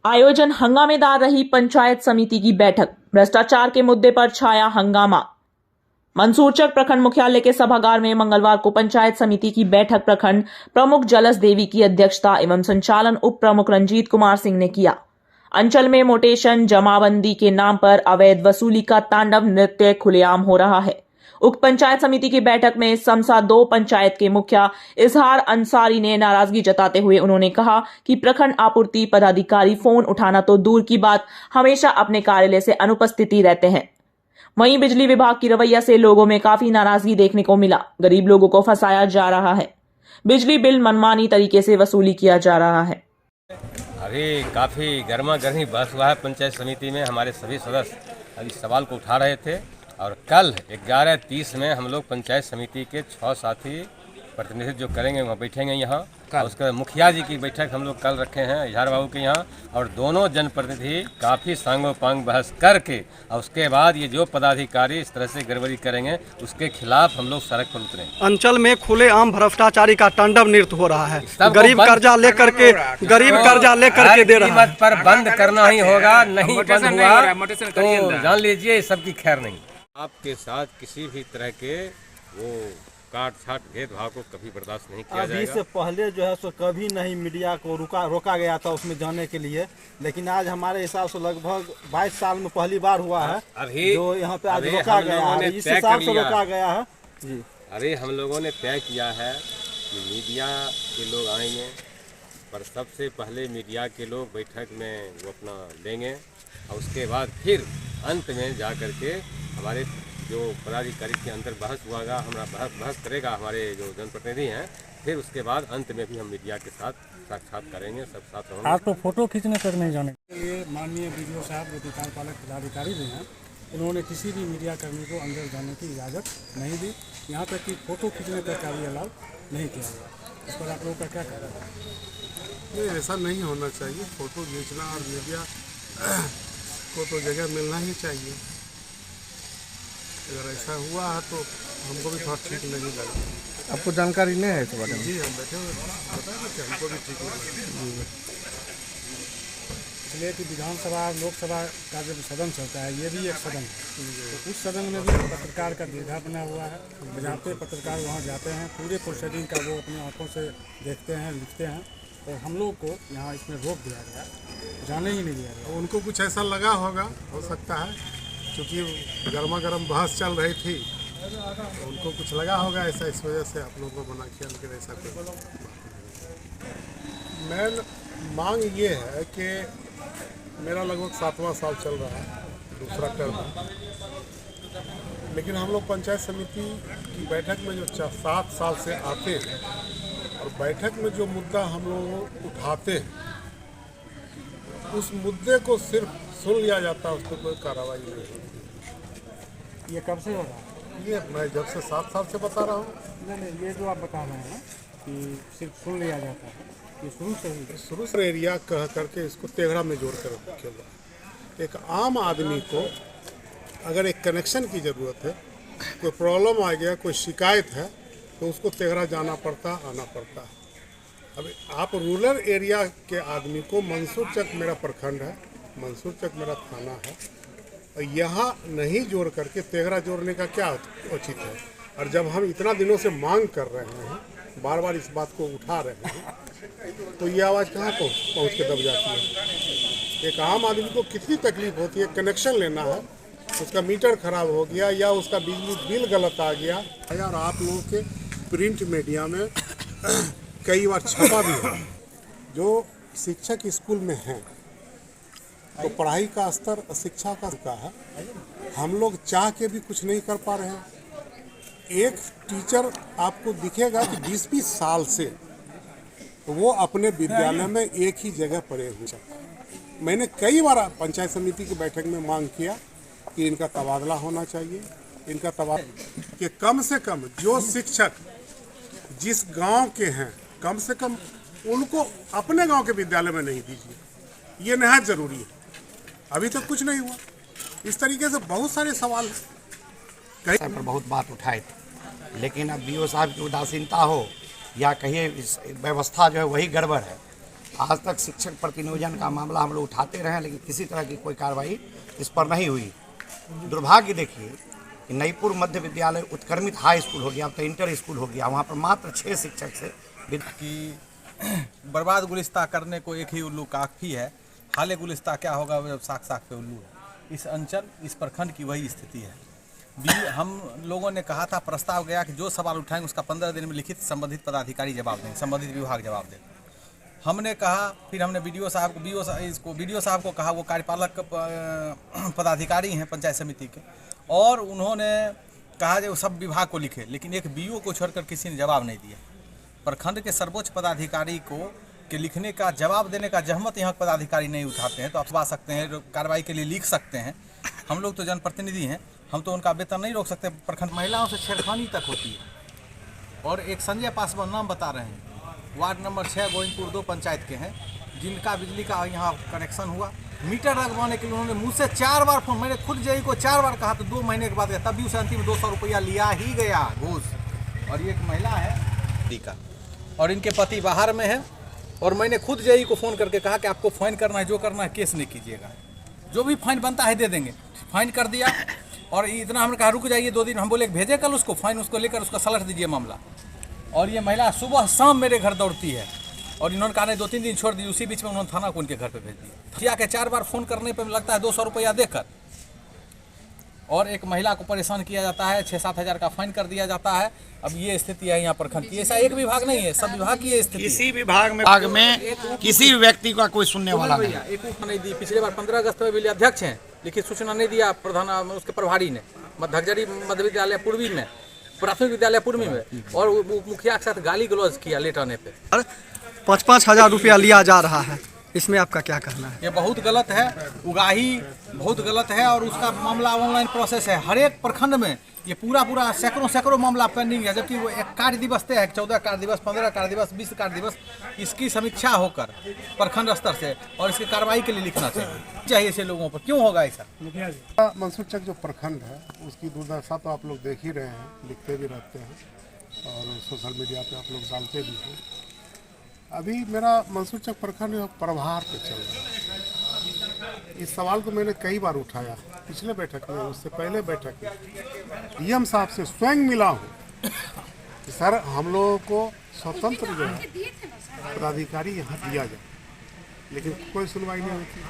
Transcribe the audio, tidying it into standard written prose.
आयोजन हंगामेदार रही पंचायत समिति की बैठक। भ्रष्टाचार के मुद्दे पर छाया हंगामा। मंसूरचक प्रखंड मुख्यालय के सभागार में मंगलवार को पंचायत समिति की बैठक प्रखंड प्रमुख जलस देवी की अध्यक्षता एवं संचालन उप प्रमुख रंजीत कुमार सिंह ने किया। अंचल में मोटेशन जमाबंदी के नाम पर अवैध वसूली का तांडव नृत्य खुलेआम हो रहा है। उक्त पंचायत समिति की बैठक में समसा 2 पंचायत के मुखिया इजहार अंसारी ने नाराजगी जताते हुए उन्होंने कहा कि प्रखंड आपूर्ति पदाधिकारी फोन उठाना तो दूर की बात हमेशा अपने कार्यालय से अनुपस्थिति रहते हैं। वहीं बिजली विभाग की रवैया से लोगों में काफी नाराजगी देखने को मिला। गरीब लोगों को फंसाया जा रहा है। बिजली बिल मनमानी तरीके से वसूली किया जा रहा है। अभी काफ़ी गर्मा गर्मी बहस हुआ है पंचायत समिति में। हमारे सभी सदस्य अभी सवाल को उठा रहे थे और कल 11:30 में हम लोग पंचायत समिति के 6 साथी प्रतिनिधि जो करेंगे वहाँ बैठेंगे यहाँ। और उसके बाद मुखिया जी की बैठक हम लोग कल रखे हैं इजहार बाबू के यहाँ, और दोनों जनप्रतिनिधि काफ़ी सांगोपांग बहस करके और उसके बाद ये जो पदाधिकारी इस तरह से गड़बड़ी करेंगे उसके खिलाफ हम लोग सड़क पर उतरेंगे। अंचल में खुलेआम भ्रष्टाचारी का तांडव नृत्य हो रहा है। गरीब कर्जा लेकर के दे रहा है। पर बंद करना ही होगा। नहीं बंद हुआ तो जान लीजिए सबकी खैर नहीं। आपके साथ किसी भी तरह के वो काट छाट भेदभाव को कभी बर्दाश्त नहीं किया जाएगा। अभी से पहले जो है सो कभी नहीं मीडिया को रोका गया था उसमें जाने के लिए, लेकिन आज हमारे हिसाब से लगभग 22 साल में पहली बार हुआ है अभी जो यहाँ पे आज रोका गया है। इस हिसाब से रोका गया है जी। अरे हम लोगों ने तय किया है कि मीडिया के लोग आएंगे, पर सबसे पहले मीडिया के लोग बैठक में वो अपना लेंगे और उसके बाद फिर अंत में जा कर के हमारे जो पदाधिकारी के अंदर बहस हुआ, हमारा बहस करेगा हमारे जो जनप्रतिनिधि हैं, फिर उसके बाद अंत में भी हम मीडिया के साथ साक्षात करेंगे, सब साथ रहेंगे। आप तो फोटो खींचने तक नहीं जाने के लिए माननीय बीडीओ साहब जो कि कार्यपालक पदाधिकारी भी हैं, उन्होंने किसी भी मीडिया कर्मी को अंदर जाने की इजाज़त नहीं दी। यहाँ तक कि फ़ोटो खींचने तक का भी अलाउ नहीं किया गया। इस पर आप लोगों का क्या कहना है? नहीं, ऐसा नहीं होना चाहिए। फ़ोटो खींचना और मीडिया को तो जगह मिलना ही चाहिए। अगर ऐसा हुआ है तो हमको भी थोड़ा ठीक नहीं लगा। आपको जानकारी नहीं है इस बारे में? जी हम बैठे हुए पता है कि हमको भी ठीक नहीं लगा। इसलिए कि विधानसभा लोकसभा का जब सदन चलता है, ये भी एक सदन है, तो उस सदन में भी पत्रकार का दीर्घा बना हुआ है। बजाते पत्रकार वहाँ जाते हैं, पूरे प्रोसीडिंग का वो अपनी आंखों से देखते हैं, लिखते हैं, और हम लोग को यहाँ इसमें रोक दिया गया, जाने ही नहीं दिया गया। उनको कुछ ऐसा लगा होगा, हो सकता है, क्योंकि गर्मा गर्म बहस चल रही थी तो उनको कुछ लगा होगा ऐसा, इस वजह से आप लोगों को मना किया। लेकिन ऐसा कोई मेन मांग ये है कि मेरा लगभग 7वां साल चल रहा है, दूसरा टर्म है, लेकिन हम लोग पंचायत समिति की बैठक में जो 7 साल से आते हैं और बैठक में जो मुद्दा हम लोग उठाते हैं उस मुद्दे को सिर्फ सुन लिया जाता है, उस पर कोई कार्रवाई नहीं होती। ये कब से हो रहा है? ये मैं जब से 7 साल से बता रहा हूँ। नहीं, ये जो आप बता रहे हैं कि सिर्फ सुन लिया जाता है, ये शुरू से एरिया कह करके इसको तेघड़ा में जोड़ कर रखे हुआ है। एक आम आदमी को अगर एक कनेक्शन की ज़रूरत है, कोई प्रॉब्लम आ गया, कोई शिकायत है, तो उसको तेघड़ा जाना पड़ता, आना पड़ता है। अब आप रूरल एरिया के आदमी को मंसूरचक मेरा प्रखंड है, मंसूरचक मेरा थाना है, और यहाँ नहीं जोड़ करके तेघड़ा जोड़ने का क्या उचित है? और जब हम इतना दिनों से मांग कर रहे हैं, बार बार इस बात को उठा रहे हैं, तो ये आवाज़ कहाँ पहुँच के दब जाती है? एक आम आदमी को कितनी तकलीफ होती है, कनेक्शन लेना है, उसका मीटर खराब हो गया या उसका बिजली बिल गलत आ गया। और आप लोगों के प्रिंट मीडिया में कई बार छपा भी है, जो शिक्षक स्कूल में हैं तो पढ़ाई का स्तर शिक्षा का है, हम लोग चाह के भी कुछ नहीं कर पा रहे हैं। एक टीचर आपको दिखेगा कि 20-20 साल से वो अपने विद्यालय में एक ही जगह पढ़े हुए हैं। मैंने कई बार पंचायत समिति की बैठक में मांग किया कि इनका तबादला होना चाहिए, इनका तबादला कि कम से कम जो शिक्षक जिस गांव के हैं कम से कम उनको अपने गांव के विद्यालय में नहीं दीजिए, ये निहायत ज़रूरी है। अभी तक कुछ नहीं हुआ। इस तरीके से बहुत सारे सवाल हैं। पर बहुत बात उठाई थी, लेकिन अब बीओ साहब की उदासीनता हो या कहिए व्यवस्था जो है वही गड़बड़ है। आज तक शिक्षक प्रतिनियोजन का मामला हम लोग उठाते रहे, लेकिन किसी तरह की कोई कार्रवाई इस पर नहीं हुई। दुर्भाग्य देखिए कि नईपुर मध्य विद्यालय उत्क्रमित हाई स्कूल हो गया, अब तो इंटर स्कूल हो गया, वहाँ पर मात्र 6 शिक्षक से कि बर्बाद गुलिस्ता करने को एक ही उल्लू काफ़ी है। हाले गुलिस्ता क्या होगा जब साख साख पे उल्लू है। इस अंचल, इस प्रखंड की वही स्थिति है। हम लोगों ने कहा था, प्रस्ताव गया कि जो सवाल उठाएंगे उसका 15 दिन में लिखित संबंधित पदाधिकारी जवाब देंगे, संबंधित विभाग जवाब दें। हमने कहा, फिर हमने बीडीओ साहब को कहा, वो कार्यपालक पदाधिकारी हैं पंचायत समिति के, और उन्होंने कहा जो सब विभाग को लिखे, लेकिन एक बीओ को छोड़कर किसी ने जवाब नहीं दिया। प्रखंड के सर्वोच्च पदाधिकारी को के लिखने का, जवाब देने का जहमत यहाँ पदाधिकारी नहीं उठाते हैं, तो अफवा सकते हैं, कार्रवाई के लिए लिख सकते हैं। हम लोग तो जनप्रतिनिधि हैं, हम तो उनका वेतन नहीं रोक सकते। प्रखंड महिलाओं से छेड़खानी तक होती है। और एक संजय पासवान नाम बता रहे हैं, वार्ड नंबर 6 गोविंदपुर 2 पंचायत के हैं, जिनका बिजली का यहाँ कनेक्शन हुआ। मीटर लगवाने के लिए उन्होंने मुझसे 4 बार फोन, मैंने खुद जेई को 4 बार कहा, तो 2 महीने के बाद गया, तब भी उसे अंतिम 200 रुपया लिया ही गया घूस। और ये एक महिला है का, और इनके पति बाहर में है, और मैंने खुद जेई को फ़ोन करके कहा कि आपको फाइन करना है, जो करना है केस नहीं कीजिएगा, जो भी फाइन बनता है दे देंगे। फाइन कर दिया, और इतना हमने कहा रुक जाइए 2 दिन, हम बोले भेजे कल उसको फाइन, उसको लेकर उसका सलट दीजिए मामला। और ये महिला सुबह शाम मेरे घर दौड़ती है, और इन्होंने कहा नहीं 2-3 दिन छोड़ दी, उसी बीच में उन्होंने थाना को उनके घर पे भेज दिया। किया के 4 बार फ़ोन करने पे लगता है 200 रुपया देकर, और एक महिला को परेशान किया जाता है, 6-7 हज़ार का फाइन कर दिया जाता है। अब ये स्थिति है यहाँ प्रखंड की। ऐसा एक विभाग नहीं है, सब विभाग की ये स्थिति। किसी विभाग में किसी व्यक्ति का कोई सुनने वाला नहीं। एक नहीं दी, पिछले बार 15 अगस्त में भी अध्यक्ष हैं, लिखित सूचना नहीं दिया प्रधान उसके प्रभारी ने, धगजरी मध्य विद्यालय पूर्वी में, प्राथमिक विद्यालय पूर्वी में, और मुखिया के साथ गाली गलौज किया लेट आने पे। 5-5 हज़ार रुपया लिया जा रहा है, इसमें आपका क्या कहना है? ये बहुत गलत है, उगाही बहुत गलत है, और उसका मामला ऑनलाइन प्रोसेस है। हर एक प्रखंड में ये पूरा सैकड़ों मामला पेंडिंग है, जबकि वो एक कार्य दिवस तय है, 14 कार्य दिवस, 15 कार्य दिवस, 20 कार्य दिवस, इसकी समीक्षा होकर प्रखंड स्तर से, और इसकी कार्रवाई के लिए लिखना चाहिए ऐसे लोगों पर। क्यों होगा ऐसा? मंसूरचक जो प्रखंड है उसकी दुर्दशा तो आप लोग देख ही रहे हैं, लिखते भी रहते हैं और सोशल मीडिया पे आप लोग डालते भी हैं। अभी मेरा मंसूरचक प्रखंड प्रभार पे चल रहा है। इस सवाल को मैंने कई बार उठाया, पिछले बैठक में, उससे पहले बैठक में डीएम साहब से स्वयं मिला हूँ कि सर हम लोगों को स्वतंत्र जो है पदाधिकारी यहाँ दिया जाए, लेकिन कोई सुनवाई नहीं होती।